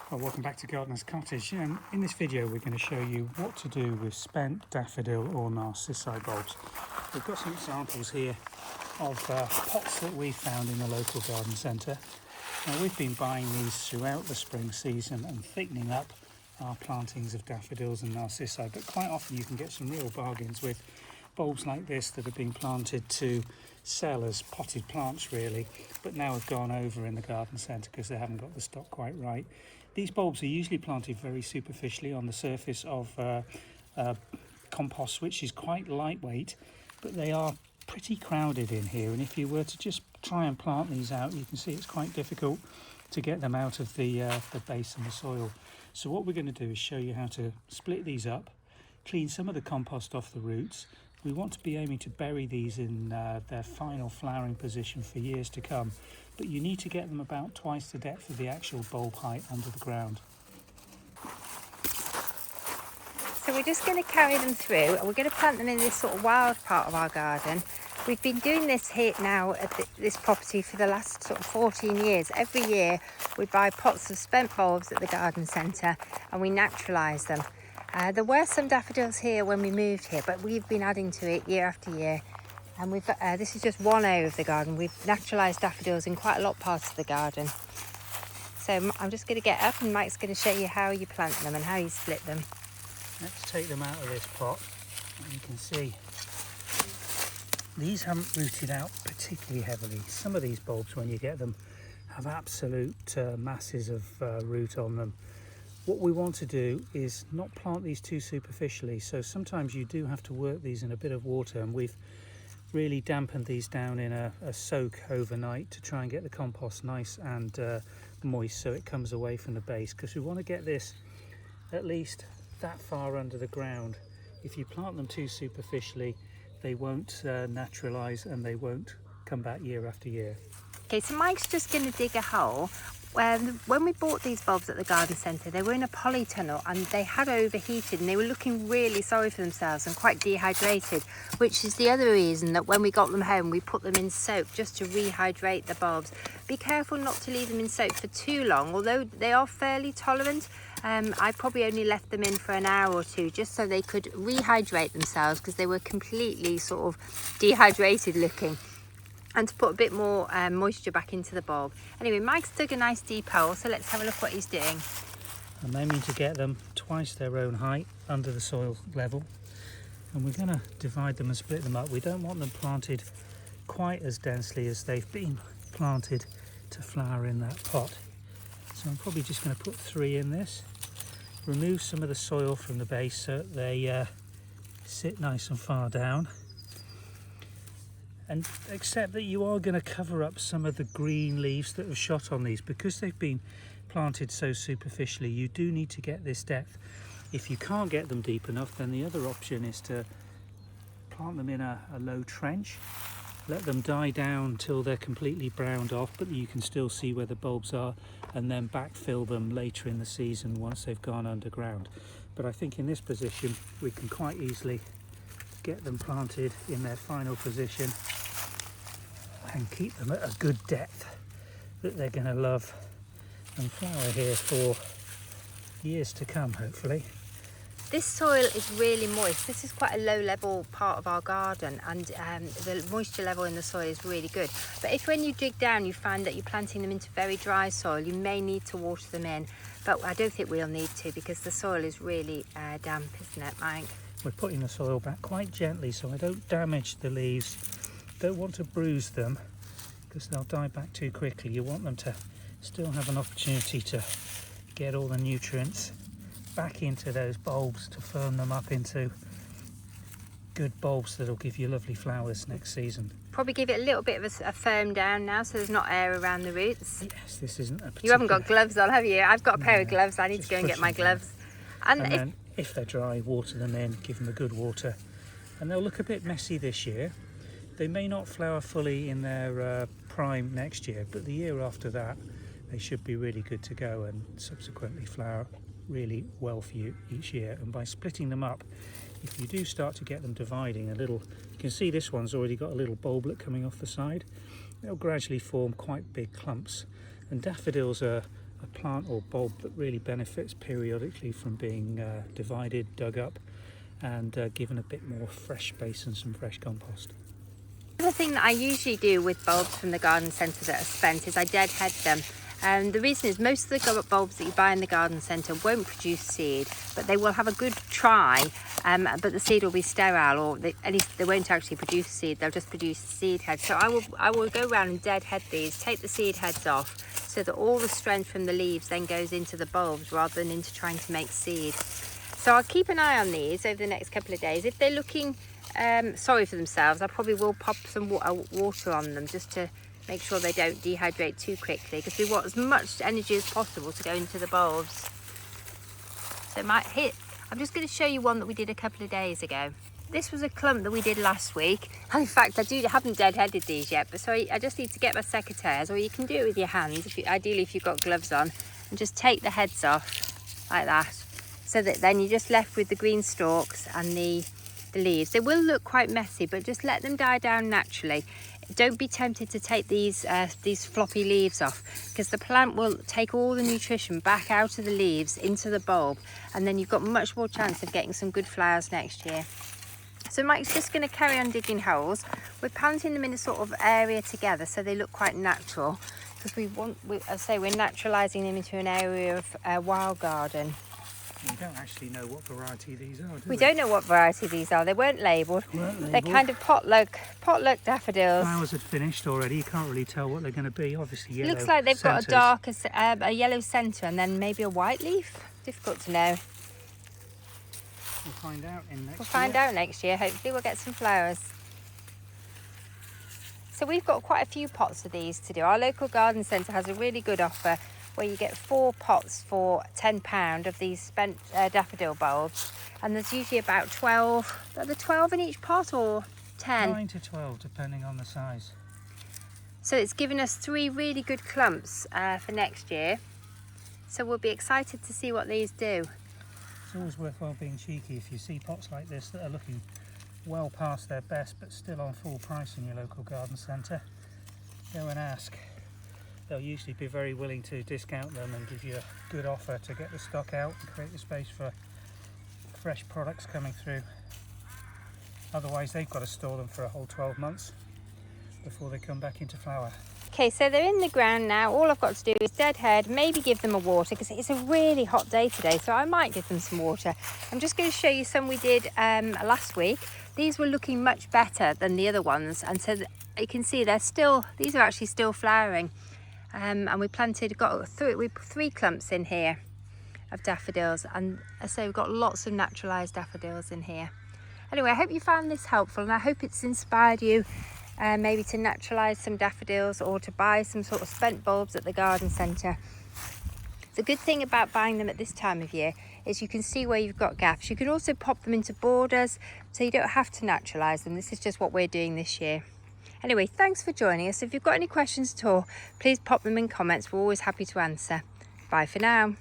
Well, welcome back to Gardeners Cottage. In this video we're going to show you what to do with spent daffodil or narcissi bulbs. We've got some examples here of pots that we found in the local garden centre. Now, we've been buying these throughout the spring season and thickening up our plantings of daffodils and narcissi, but quite often you can get some real bargains with bulbs like this that have been planted to sell as potted plants really, but now have gone over in the garden centre because they haven't got the stock quite right. These bulbs are usually planted very superficially on the surface of compost, which is quite lightweight, but they are pretty crowded in here, and if you were to just try and plant these out, you can see it's quite difficult to get them out of the base and the soil. So what we're going to do is show you how to split these up, clean some of the compost off the roots. We want to be aiming to bury these in their final flowering position for years to come, but you need to get them about twice the depth of the actual bulb height under the ground. So we're just going to carry them through, and we're going to plant them in this sort of wild part of our garden. We've been doing this here now at this property for the last sort of 14 years. Every year we buy pots of spent bulbs at the garden centre and we naturalise them. There were some daffodils here when we moved here, but we've been adding to it year after year. And this is just one area of the garden. We've naturalised daffodils in quite a lot of parts of the garden. So I'm just going to get up and Mike's going to show you how you plant them and how you split them. Let's take them out of this pot, and you can see these haven't rooted out particularly heavily. Some of these bulbs, when you get them, have absolute masses of root on them. What we want to do is not plant these too superficially, so sometimes you do have to work these in a bit of water, and we've really dampened these down in a soak overnight to try and get the compost nice and moist so it comes away from the base, because we want to get this at least that far under the ground. If you plant them too superficially, they won't naturalise and they won't come back year after year. Okay, so Mike's just going to dig a hole. When we bought these bulbs at the garden centre, they were in a polytunnel and they had overheated and they were looking really sorry for themselves and quite dehydrated, which is the other reason that when we got them home we put them in soak just to rehydrate the bulbs. Be careful not to leave them in soak for too long, although they are fairly tolerant. I probably only left them in for an hour or two just so they could rehydrate themselves, because they were completely sort of dehydrated looking, and to put a bit more moisture back into the bulb. Anyway, Mike's dug a nice deep hole, so let's have a look what he's doing. I'm aiming to get them twice their own height under the soil level, and we're going to divide them and split them up. We don't want them planted quite as densely as they've been planted to flower in that pot. So I'm probably just going to put 3 in this, remove some of the soil from the base so that they sit nice and far down. And accept that you are going to cover up some of the green leaves that have shot on these, because they've been planted so superficially. You do need to get this depth. If you can't get them deep enough, then the other option is to plant them in a low trench, let them die down till they're completely browned off, but you can still see where the bulbs are, and then backfill them later in the season once they've gone underground. But I think in this position we can quite easily get them planted in their final position and keep them at a good depth that they're going to love and flower here for years to come, hopefully. This soil is really moist. This is quite a low level part of our garden, and the moisture level in the soil is really good. But if when you dig down you find that you're planting them into very dry soil, you may need to water them in, but I don't think we'll need to, because the soil is really damp, isn't it, Mike? We're putting the soil back quite gently so I don't damage the leaves. Don't want to bruise them because they'll die back too quickly. You want them to still have an opportunity to get all the nutrients back into those bulbs to firm them up into good bulbs that'll give you lovely flowers next season. Probably give it a little bit of a firm down now so there's not air around the roots. Yes, this isn't a particular... You haven't got gloves on, have you? I've got a pair of gloves. I need to go and get my gloves. And then if they're dry, water them in, give them a good water, and they'll look a bit messy this year. They may not flower fully in their prime next year, but the year after that they should be really good to go and subsequently flower really well for you each year. And by splitting them up, if you do start to get them dividing a little, you can see this one's already got a little bulblet coming off the side. They'll gradually form quite big clumps, and daffodils are a plant or bulb that really benefits periodically from being divided, dug up, and given a bit more fresh space and some fresh compost. The thing that I usually do with bulbs from the garden centre that are spent is I deadhead them. The reason is most of the bulbs that you buy in the garden centre won't produce seed, but they will have a good try, but the seed will be sterile, or at least they won't actually produce seed, they'll just produce seed heads. So I will go around and deadhead these, take the seed heads off, so that all the strength from the leaves then goes into the bulbs rather than into trying to make seed. So I'll keep an eye on these over the next couple of days. If they're looking sorry for themselves, I probably will pop some water on them just to make sure they don't dehydrate too quickly, because we want as much energy as possible to go into the bulbs. So it might hit. I'm just going to show you one that we did a couple of days ago. This was a clump that we did last week, and in fact I haven't deadheaded these yet, but so I just need to get my secateurs, or you can do it with your hands, ideally if you've got gloves on, and just take the heads off like that, so that then you're just left with the green stalks and the leaves. They will look quite messy, but just let them die down naturally. Don't be tempted to take these floppy leaves off, because the plant will take all the nutrition back out of the leaves into the bulb, and then you've got much more chance of getting some good flowers next year. So Mike's just going to carry on digging holes. We're planting them in a sort of area together so they look quite natural, because we're naturalizing them into an area of a wild garden. We don't actually know what variety these are, do we? We don't know what variety these are. They weren't labelled. They're kind of potluck daffodils. Flowers had finished already. You can't really tell what they're going to be. Obviously yellow. Looks like they've centres. got a yellow centre and then maybe a white leaf. Difficult to know. We'll find out We'll find out next year. Hopefully we'll get some flowers. So we've got quite a few pots of these to do. Our local garden centre has a really good offer where you get 4 pots for £10 of these spent daffodil bulbs, and there's usually about 12. Are there 12 in each pot or 10? 9 to 12 depending on the size. So it's given us 3 really good clumps for next year. So we'll be excited to see what these do. It's always worthwhile being cheeky if you see pots like this that are looking well past their best but still on full price in your local garden centre. Go and ask. They'll usually be very willing to discount them and give you a good offer to get the stock out and create the space for fresh products coming through. Otherwise they've got to store them for a whole 12 months before they come back into flower. Okay, so they're in the ground now. All I've got to do is deadhead, maybe give them a water, because it's a really hot day today, so I might give them some water. I'm just going to show you some we did last week. These were looking much better than the other ones, and so you can see these are actually still flowering. And we got 3 clumps in here of daffodils, and so we've got lots of naturalised daffodils in here. Anyway, I hope you found this helpful, and I hope it's inspired you maybe to naturalise some daffodils or to buy some sort of spent bulbs at the garden centre. The good thing about buying them at this time of year is you can see where you've got gaps. You can also pop them into borders, so you don't have to naturalise them. This is just what we're doing this year. Anyway, thanks for joining us. If you've got any questions at all, please pop them in comments. We're always happy to answer. Bye for now.